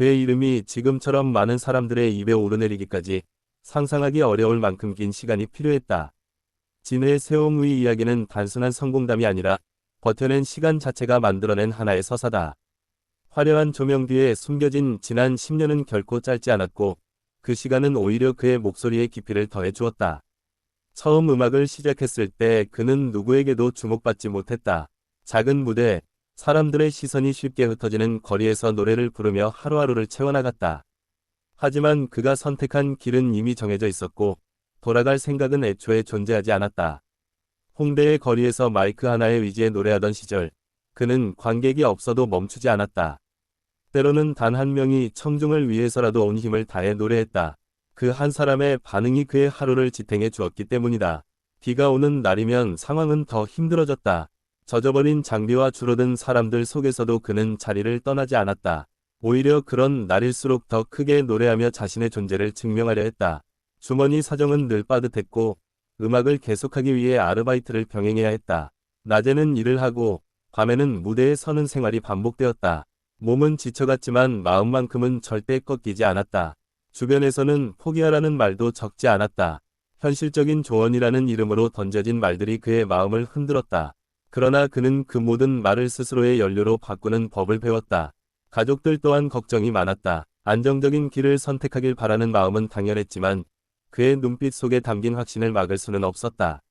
그의 이름이 지금처럼 많은 사람들의 입에 오르내리기까지 상상하기 어려울 만큼 긴 시간이 필요했다. 진의 세옹의 이야기는 단순한 성공담이 아니라 버텨낸 시간 자체가 만들어낸 하나의 서사다. 화려한 조명 뒤에 숨겨진 지난 10년은 결코 짧지 않았고 그 시간은 오히려 그의 목소리의 깊이를 더해 주었다. 처음 음악을 시작했을 때 그는 누구에게도 주목받지 못했다. 작은 무대, 사람들의 시선이 쉽게 흩어지는 거리에서 노래를 부르며 하루하루를 채워나갔다. 하지만 그가 선택한 길은 이미 정해져 있었고 돌아갈 생각은 애초에 존재하지 않았다. 홍대의 거리에서 마이크 하나에 의지해 노래하던 시절, 그는 관객이 없어도 멈추지 않았다. 때로는 단 한 명이 청중을 위해서라도 온 힘을 다해 노래했다. 그 한 사람의 반응이 그의 하루를 지탱해 주었기 때문이다. 비가 오는 날이면 상황은 더 힘들어졌다. 젖어버린 장비와 줄어든 사람들 속에서도 그는 자리를 떠나지 않았다. 오히려 그런 날일수록 더 크게 노래하며 자신의 존재를 증명하려 했다. 주머니 사정은 늘 빠듯했고 음악을 계속하기 위해 아르바이트를 병행해야 했다. 낮에는 일을 하고 밤에는 무대에 서는 생활이 반복되었다. 몸은 지쳐갔지만 마음만큼은 절대 꺾이지 않았다. 주변에서는 포기하라는 말도 적지 않았다. 현실적인 조언이라는 이름으로 던져진 말들이 그의 마음을 흔들었다. 그러나 그는 그 모든 말을 스스로의 연료로 바꾸는 법을 배웠다. 가족들 또한 걱정이 많았다. 안정적인 길을 선택하길 바라는 마음은 당연했지만 그의 눈빛 속에 담긴 확신을 막을 수는 없었다.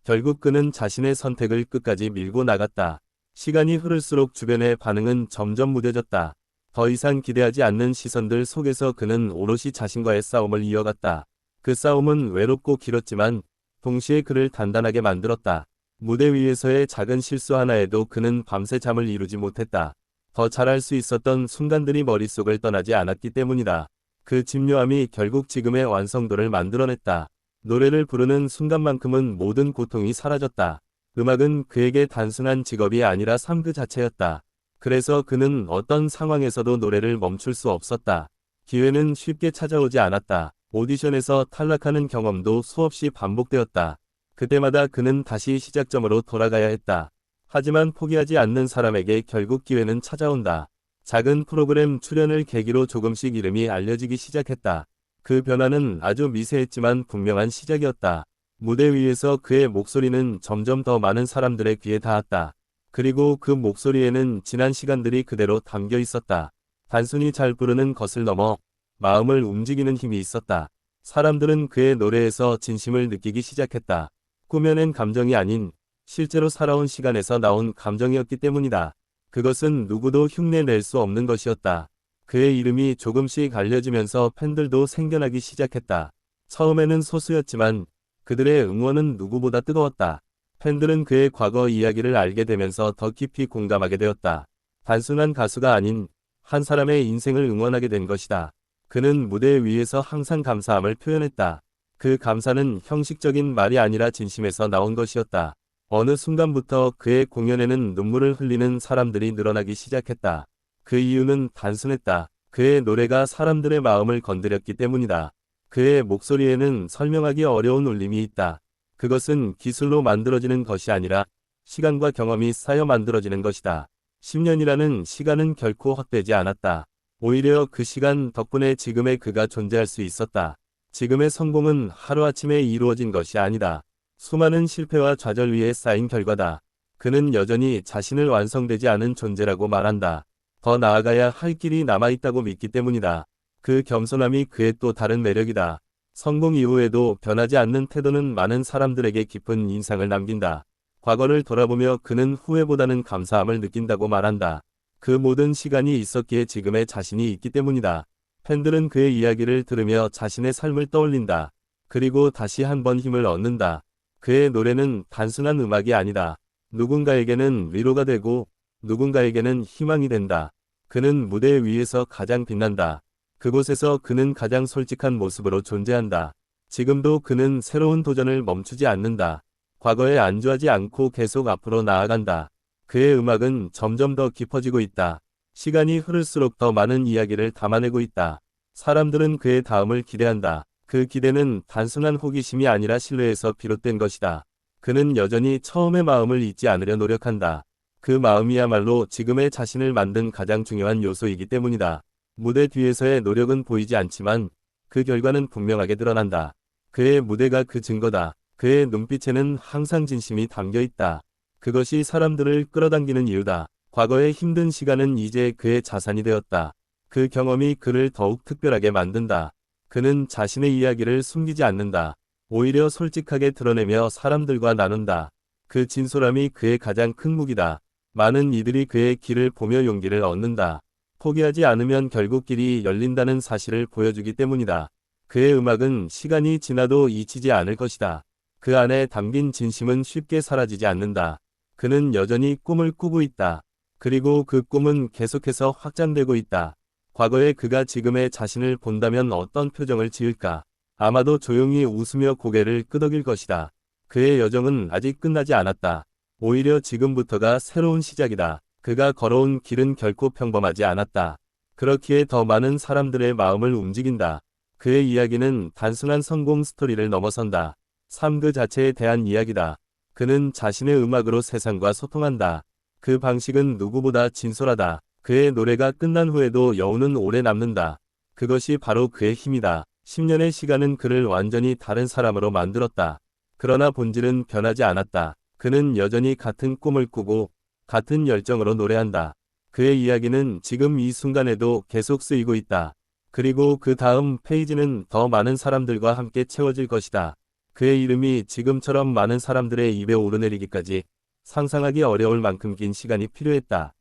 결국 그는 자신의 선택을 끝까지 밀고 나갔다. 시간이 흐를수록 주변의 반응은 점점 무뎌졌다. 더 이상 기대하지 않는 시선들 속에서 그는 오롯이 자신과의 싸움을 이어갔다. 그 싸움은 외롭고 길었지만 동시에 그를 단단하게 만들었다. 무대 위에서의 작은 실수 하나에도 그는 밤새 잠을 이루지 못했다. 더 잘할 수 있었던 순간들이 머릿속을 떠나지 않았기 때문이다. 그 집요함이 결국 지금의 완성도를 만들어냈다. 노래를 부르는 순간만큼은 모든 고통이 사라졌다. 음악은 그에게 단순한 직업이 아니라 삶 그 자체였다. 그래서 그는 어떤 상황에서도 노래를 멈출 수 없었다. 기회는 쉽게 찾아오지 않았다. 오디션에서 탈락하는 경험도 수없이 반복되었다. 그때마다 그는 다시 시작점으로 돌아가야 했다. 하지만 포기하지 않는 사람에게 결국 기회는 찾아온다. 작은 프로그램 출연을 계기로 조금씩 이름이 알려지기 시작했다. 그 변화는 아주 미세했지만 분명한 시작이었다. 무대 위에서 그의 목소리는 점점 더 많은 사람들의 귀에 닿았다. 그리고 그 목소리에는 지난 시간들이 그대로 담겨 있었다. 단순히 잘 부르는 것을 넘어 마음을 움직이는 힘이 있었다. 사람들은 그의 노래에서 진심을 느끼기 시작했다. 꾸며낸 감정이 아닌 실제로 살아온 시간에서 나온 감정이었기 때문이다. 그것은 누구도 흉내낼 수 없는 것이었다. 그의 이름이 조금씩 알려지면서 팬들도 생겨나기 시작했다. 처음에는 소수였지만 그들의 응원은 누구보다 뜨거웠다. 팬들은 그의 과거 이야기를 알게 되면서 더 깊이 공감하게 되었다. 단순한 가수가 아닌 한 사람의 인생을 응원하게 된 것이다. 그는 무대 위에서 항상 감사함을 표현했다. 그 감사는 형식적인 말이 아니라 진심에서 나온 것이었다. 어느 순간부터 그의 공연에는 눈물을 흘리는 사람들이 늘어나기 시작했다. 그 이유는 단순했다. 그의 노래가 사람들의 마음을 건드렸기 때문이다. 그의 목소리에는 설명하기 어려운 울림이 있다. 그것은 기술로 만들어지는 것이 아니라 시간과 경험이 쌓여 만들어지는 것이다. 10년이라는 시간은 결코 헛되지 않았다. 오히려 그 시간 덕분에 지금의 그가 존재할 수 있었다. 지금의 성공은 하루아침에 이루어진 것이 아니다. 수많은 실패와 좌절 위에 쌓인 결과다. 그는 여전히 자신을 완성되지 않은 존재라고 말한다. 더 나아가야 할 길이 남아있다고 믿기 때문이다. 그 겸손함이 그의 또 다른 매력이다. 성공 이후에도 변하지 않는 태도는 많은 사람들에게 깊은 인상을 남긴다. 과거를 돌아보며 그는 후회보다는 감사함을 느낀다고 말한다. 그 모든 시간이 있었기에 지금의 자신이 있기 때문이다. 팬들은 그의 이야기를 들으며 자신의 삶을 떠올린다. 그리고 다시 한번 힘을 얻는다. 그의 노래는 단순한 음악이 아니다. 누군가에게는 위로가 되고 누군가에게는 희망이 된다. 그는 무대 위에서 가장 빛난다. 그곳에서 그는 가장 솔직한 모습으로 존재한다. 지금도 그는 새로운 도전을 멈추지 않는다. 과거에 안주하지 않고 계속 앞으로 나아간다. 그의 음악은 점점 더 깊어지고 있다. 시간이 흐를수록 더 많은 이야기를 담아내고 있다. 사람들은 그의 다음을 기대한다. 그 기대는 단순한 호기심이 아니라 신뢰에서 비롯된 것이다. 그는 여전히 처음의 마음을 잊지 않으려 노력한다. 그 마음이야말로 지금의 자신을 만든 가장 중요한 요소이기 때문이다. 무대 뒤에서의 노력은 보이지 않지만 그 결과는 분명하게 드러난다. 그의 무대가 그 증거다. 그의 눈빛에는 항상 진심이 담겨 있다. 그것이 사람들을 끌어당기는 이유다. 과거의 힘든 시간은 이제 그의 자산이 되었다. 그 경험이 그를 더욱 특별하게 만든다. 그는 자신의 이야기를 숨기지 않는다. 오히려 솔직하게 드러내며 사람들과 나눈다. 그 진솔함이 그의 가장 큰 무기다. 많은 이들이 그의 길을 보며 용기를 얻는다. 포기하지 않으면 결국 길이 열린다는 사실을 보여주기 때문이다. 그의 음악은 시간이 지나도 잊히지 않을 것이다. 그 안에 담긴 진심은 쉽게 사라지지 않는다. 그는 여전히 꿈을 꾸고 있다. 그리고 그 꿈은 계속해서 확장되고 있다. 과거에 그가 지금의 자신을 본다면 어떤 표정을 지을까? 아마도 조용히 웃으며 고개를 끄덕일 것이다. 그의 여정은 아직 끝나지 않았다. 오히려 지금부터가 새로운 시작이다. 그가 걸어온 길은 결코 평범하지 않았다. 그렇기에 더 많은 사람들의 마음을 움직인다. 그의 이야기는 단순한 성공 스토리를 넘어선다. 삶 그 자체에 대한 이야기다. 그는 자신의 음악으로 세상과 소통한다. 그 방식은 누구보다 진솔하다. 그의 노래가 끝난 후에도 여운은 오래 남는다. 그것이 바로 그의 힘이다. 10년의 시간은 그를 완전히 다른 사람으로 만들었다. 그러나 본질은 변하지 않았다. 그는 여전히 같은 꿈을 꾸고 같은 열정으로 노래한다. 그의 이야기는 지금 이 순간에도 계속 쓰이고 있다. 그리고 그 다음 페이지는 더 많은 사람들과 함께 채워질 것이다. 그의 이름이 지금처럼 많은 사람들의 입에 오르내리기까지 상상하기 어려울 만큼 긴 시간이 필요했다.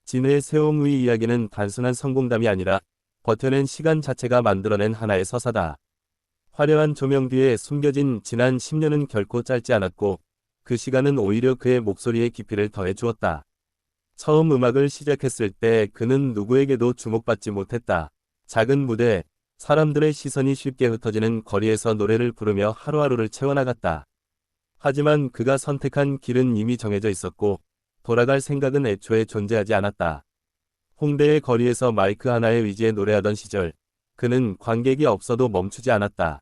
진의 세옹의 이야기는 단순한 성공담이 아니라 버텨낸 시간 자체가 만들어낸 하나의 서사다. 화려한 조명 뒤에 숨겨진 지난 10년은 결코 짧지 않았고 그 시간은 오히려 그의 목소리에 깊이를 더해 주었다. 처음 음악을 시작했을 때 그는 누구에게도 주목받지 못했다. 작은 무대, 사람들의 시선이 쉽게 흩어지는 거리에서 노래를 부르며 하루하루를 채워나갔다. 하지만 그가 선택한 길은 이미 정해져 있었고 돌아갈 생각은 애초에 존재하지 않았다. 홍대의 거리에서 마이크 하나에 의지해 노래하던 시절, 그는 관객이 없어도 멈추지 않았다.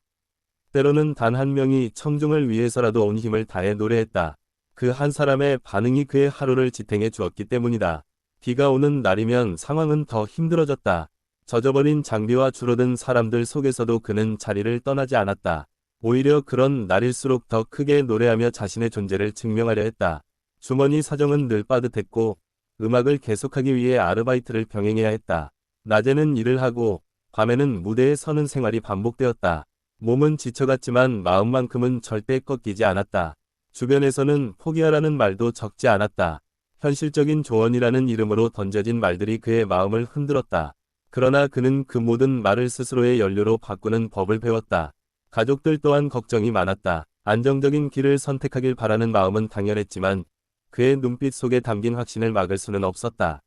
때로는 단 한 명이 청중을 위해서라도 온 힘을 다해 노래했다. 그 한 사람의 반응이 그의 하루를 지탱해 주었기 때문이다. 비가 오는 날이면 상황은 더 힘들어졌다. 젖어버린 장비와 줄어든 사람들 속에서도 그는 자리를 떠나지 않았다. 오히려 그런 날일수록 더 크게 노래하며 자신의 존재를 증명하려 했다. 주머니 사정은 늘 빠듯했고 음악을 계속하기 위해 아르바이트를 병행해야 했다. 낮에는 일을 하고 밤에는 무대에 서는 생활이 반복되었다. 몸은 지쳐갔지만 마음만큼은 절대 꺾이지 않았다. 주변에서는 포기하라는 말도 적지 않았다. 현실적인 조언이라는 이름으로 던져진 말들이 그의 마음을 흔들었다. 그러나 그는 그 모든 말을 스스로의 연료로 바꾸는 법을 배웠다. 가족들 또한 걱정이 많았다. 안정적인 길을 선택하길 바라는 마음은 당연했지만 그의 눈빛 속에 담긴 확신을 막을 수는 없었다.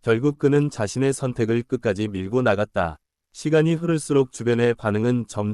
결국 그는 자신의 선택을 끝까지 밀고 나갔다. 시간이 흐를수록 주변의 반응은 점점